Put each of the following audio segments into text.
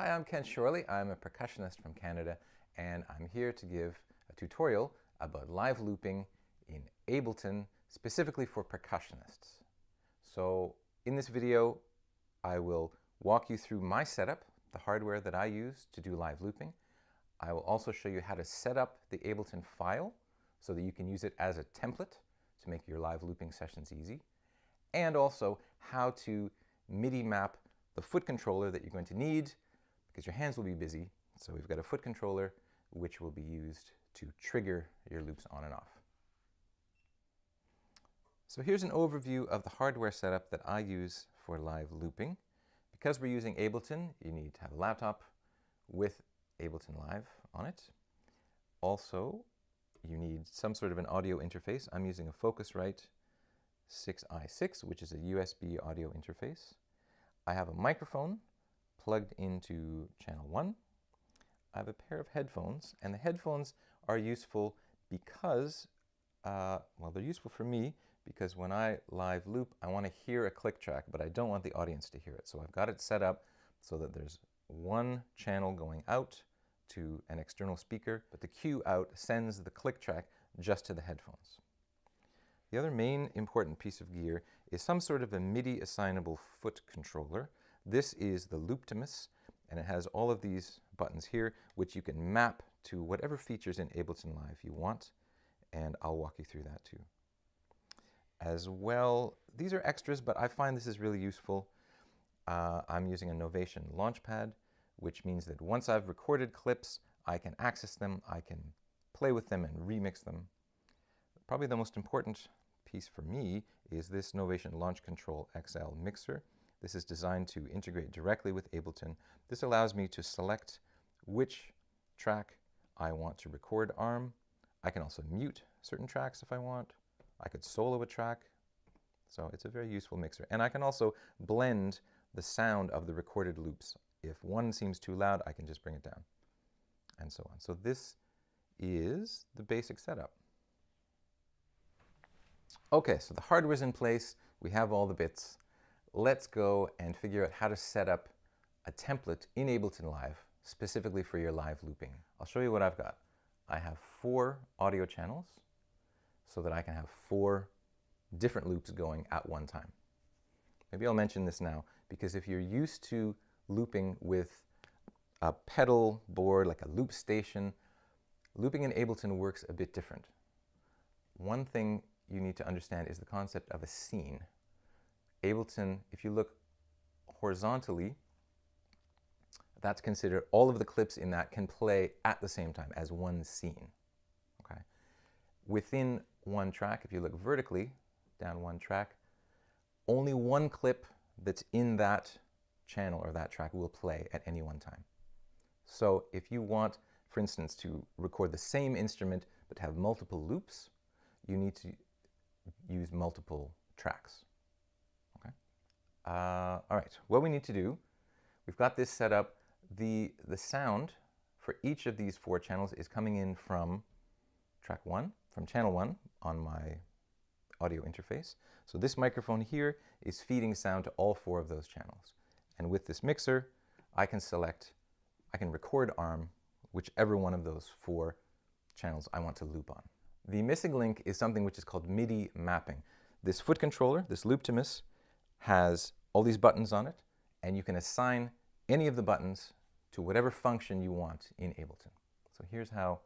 Hi, I'm Ken Shorley. I'm a percussionist from Canada, and I'm here to give a tutorial about live looping in Ableton, specifically for percussionists. So in this video, I will walk you through my setup, the hardware that I use to do live looping. I will also show you how to set up the Ableton file so that you can use it as a template to make your live looping sessions easy, and also how to MIDI map the foot controller that you're going to need because your hands will be busy. So we've got a foot controller which will be used to trigger your loops on and off. So here's an overview of the hardware setup that I use for live looping. Because we're using Ableton, you need to have a laptop with Ableton Live on it. Also, you need some sort of an audio interface. I'm using a Focusrite 6i6, which is a USB audio interface. I have a microphone plugged into channel 1. I have a pair of headphones, and the headphones are useful because, well, they're useful for me because when I live loop, I want to hear a click track, but I don't want the audience to hear it. So I've got it set up so that there's one channel going out to an external speaker, but the cue out sends the click track just to the headphones. The other main important piece of gear is some sort of a MIDI assignable foot controller. This is the Looptimus, and it has all of these buttons here, which you can map to whatever features in Ableton Live you want, and I'll walk you through that too. As well, these are extras, but I find this is really useful. I'm using a Novation Launchpad, which means that once I've recorded clips, I can access them, I can play with them and remix them. Probably the most important piece for me is this Novation Launch Control XL mixer. This is designed to integrate directly with Ableton. This allows me to select which track I want to record arm. I can also mute certain tracks if I want. I could solo a track. So it's a very useful mixer. And I can also blend the sound of the recorded loops. If one seems too loud, I can just bring it down, and so on. So this is the basic setup. Okay, so the hardware's in place. We have all the bits. Let's go and figure out how to set up a template in Ableton Live specifically for your live looping. I'll show you what I've got. I have 4 audio channels so that I can have 4 different loops going at one time. Maybe I'll mention this now, because if you're used to looping with a pedal board, like a loop station, looping in Ableton works a bit different. One thing you need to understand is the concept of a scene. Ableton, if you look horizontally, that's considered all of the clips in that can play at the same time as one scene. Okay. Within one track, if you look vertically down one track, only one clip that's in that channel or that track will play at any one time. So if you want, for instance, to record the same instrument but have multiple loops, you need to use multiple tracks. Okay. All right, what we need to do, we've got this set up. The sound for each of these 4 channels is coming in from track 1, from channel 1 on my audio interface. So this microphone here is feeding sound to all 4 of those channels. And with this mixer, I can record arm whichever one of those 4 channels I want to loop on. The missing link is something which is called MIDI mapping. This foot controller, this Looptimus, has all these buttons on it, and you can assign any of the buttons to whatever function you want in Ableton. So here's how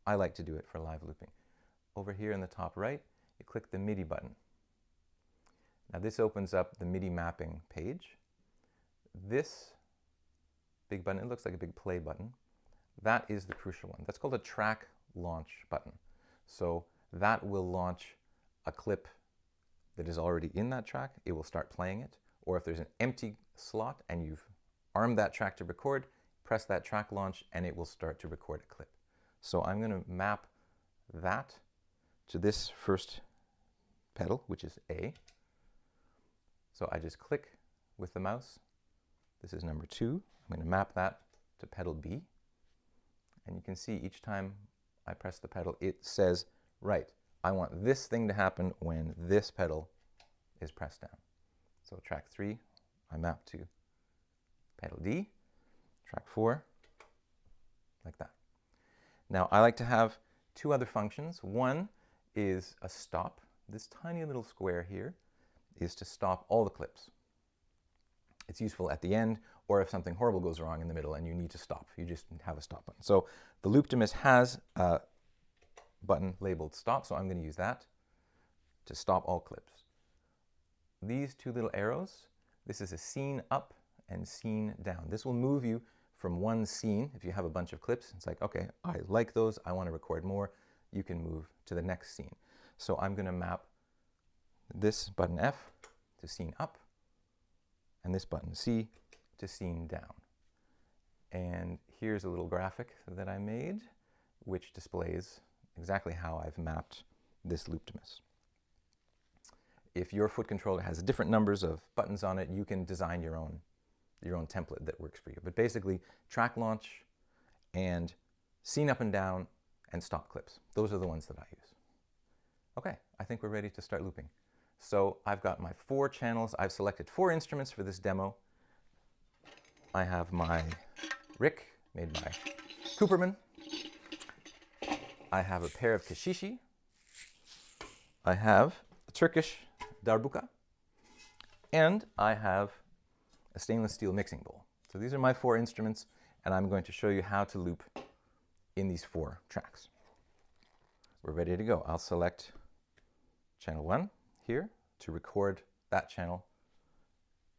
I like to do it for live looping. Over here in the top right, you click the MIDI button. Now this opens up the MIDI mapping page. This big button, it looks like a big play button, that is the crucial one. That's called a track launch button. So that will launch a clip that is already in that track. It will start playing it. Or if there's an empty slot and you've armed that track to record, press that track launch and it will start to record a clip. So I'm going to map that to this first pedal, which is A. So I just click with the mouse. This is number 2. I'm going to map that to pedal B. And you can see each time I press the pedal, it says, right, I want this thing to happen when this pedal is pressed down. So track 3, I map to pedal D. track 4, like that. Now I like to have two other functions. One is a stop. This tiny little square here is to stop all the clips. It's useful at the end, or if something horrible goes wrong in the middle and you need to stop. You just have a stop button. So the Looptimus has a button labeled stop, so I'm going to use that to stop all clips. These two little arrows, this is a scene up and scene down. This will move you from one scene. If you have a bunch of clips, it's like, okay, I like those, I want to record more. You can move to the next scene. So I'm going to map this button F to scene up, and this button C to scene down. And here's a little graphic that I made, which displays exactly how I've mapped this Looptimus. If your foot controller has different numbers of buttons on it, you can design your own template that works for you. But basically, track launch and scene up and down and stop clips. Those are the ones that I use. Okay, I think we're ready to start looping. So I've got my 4 channels. I've selected 4 instruments for this demo. I have my Rick, made by Cooperman. I have a pair of kashishi. I have a Turkish darbuka. And I have a stainless steel mixing bowl. So these are my 4 instruments, and I'm going to show you how to loop in these 4 tracks. We're ready to go. I'll select channel 1 here to record that channel,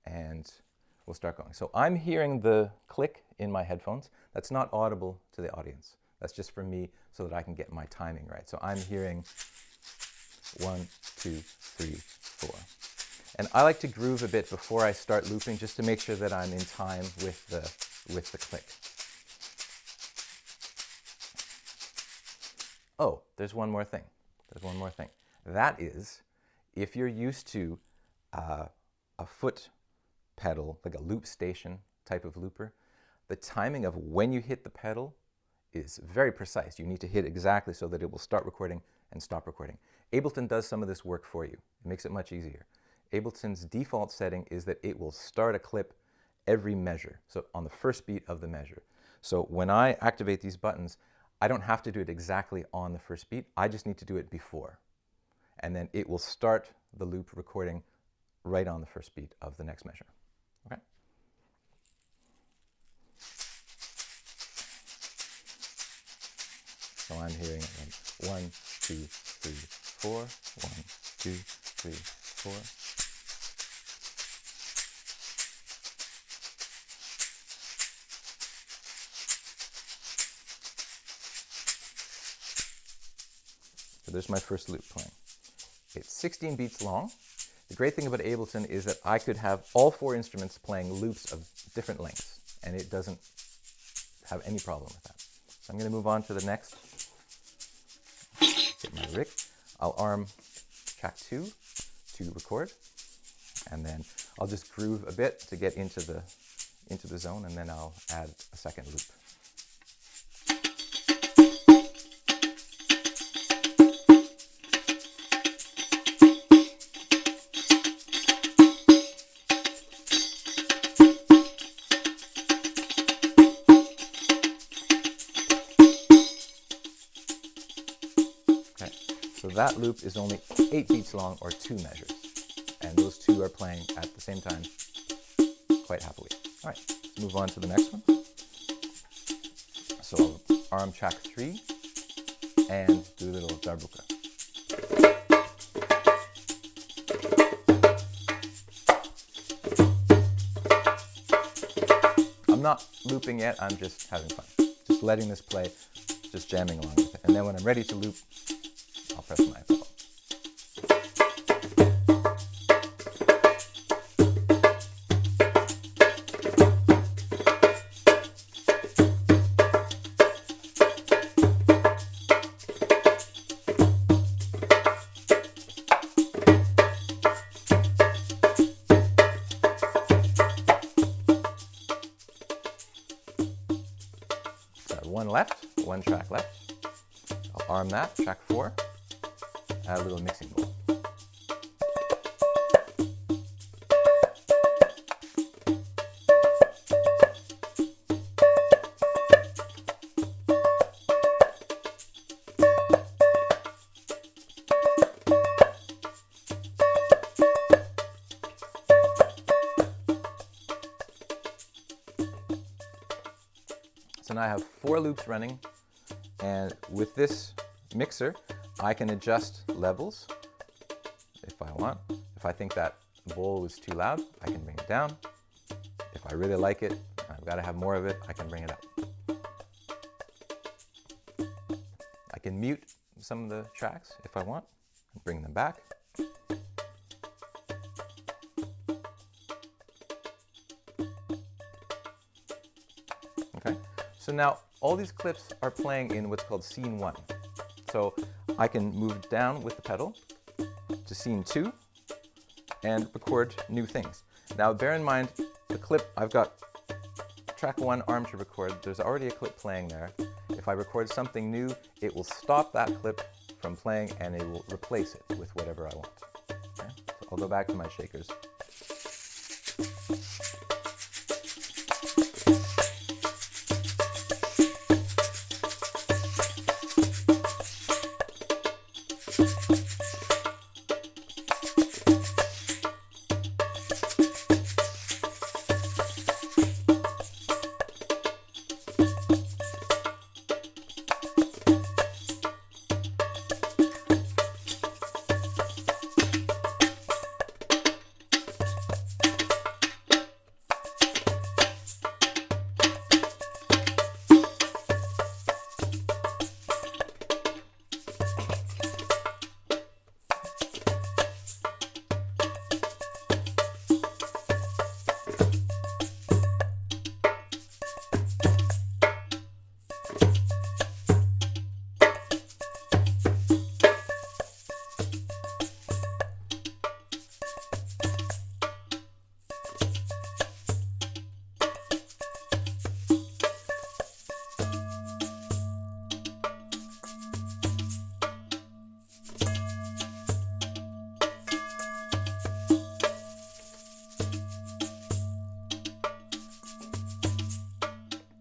and we'll start going. So I'm hearing the click in my headphones. That's not audible to the audience. That's just for me so that I can get my timing right. So I'm hearing 1, 2, 3, 4. And I like to groove a bit before I start looping just to make sure that I'm in time with the click. Oh, there's one more thing. There's one more thing. That is, if you're used to a foot pedal, like a loop station type of looper, the timing of when you hit the pedal is very precise. You need to hit exactly so that it will start recording and stop recording. Ableton does some of this work for you. It makes it much easier. Ableton's default setting is that it will start a clip every measure, so on the first beat of the measure. So when I activate these buttons, I don't have to do it exactly on the first beat. I just need to do it before. And then it will start the loop recording right on the first beat of the next measure. Okay? So I'm hearing it like 1, 2, 3, 4, 1, 2, 3, 4. So there's my first loop playing. It's 16 beats long. The great thing about Ableton is that I could have all 4 instruments playing loops of different lengths, and it doesn't have any problem with that. So I'm going to move on to the next. Get my Rick. I'll arm track 2 to record, and then I'll just groove a bit to get into the zone, and then I'll add a second loop. So that loop is only 8 beats long, or 2 measures. And those 2 are playing at the same time quite happily. All right, let's move on to the next one. So I'll arm track 3 and do a little darbuka. I'm not looping yet, I'm just having fun. Just letting this play, just jamming along with it. And then when I'm ready to loop, I'll press my pedal. So 1 left, 1 track left. I'll arm that, track 4. Add a little mixing bowl. So now I have 4 loops running, and with this mixer, I can adjust levels if I want. If I think that bowl is too loud, I can bring it down. If I really like it, I've got to have more of it, I can bring it up. I can mute some of the tracks if I want, and bring them back. Okay, so now all these clips are playing in what's called scene 1. So I can move down with the pedal to scene 2 and record new things. Now bear in mind, the clip, I've got track 1 arm to record, there's already a clip playing there. If I record something new, it will stop that clip from playing and it will replace it with whatever I want. Okay? So I'll go back to my shakers.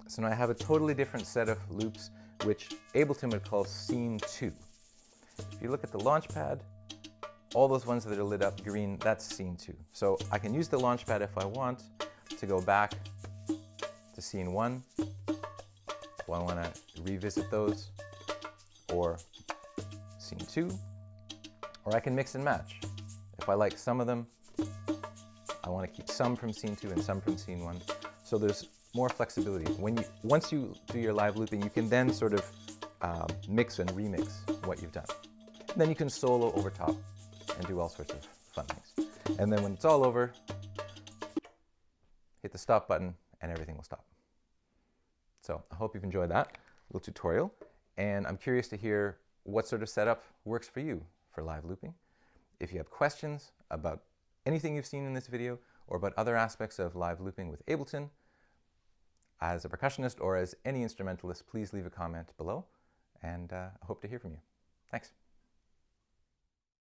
So now I have a totally different set of loops, which Ableton would call scene 2. If you look at the Launchpad, all those ones that are lit up green, that's scene 2. So I can use the Launchpad if I want to go back to scene 1. If I want to revisit those, or scene 2, or I can mix and match. If I like some of them, I want to keep some from scene 2 and some from scene 1. So there's more flexibility. Once you do your live looping, you can then sort of mix and remix what you've done. And then you can solo over top and do all sorts of fun things. And then when it's all over, hit the stop button and everything will stop. So I hope you've enjoyed that little tutorial. And I'm curious to hear what sort of setup works for you for live looping. If you have questions about anything you've seen in this video or about other aspects of live looping with Ableton, as a percussionist or as any instrumentalist, please leave a comment below, and I hope to hear from you. Thanks.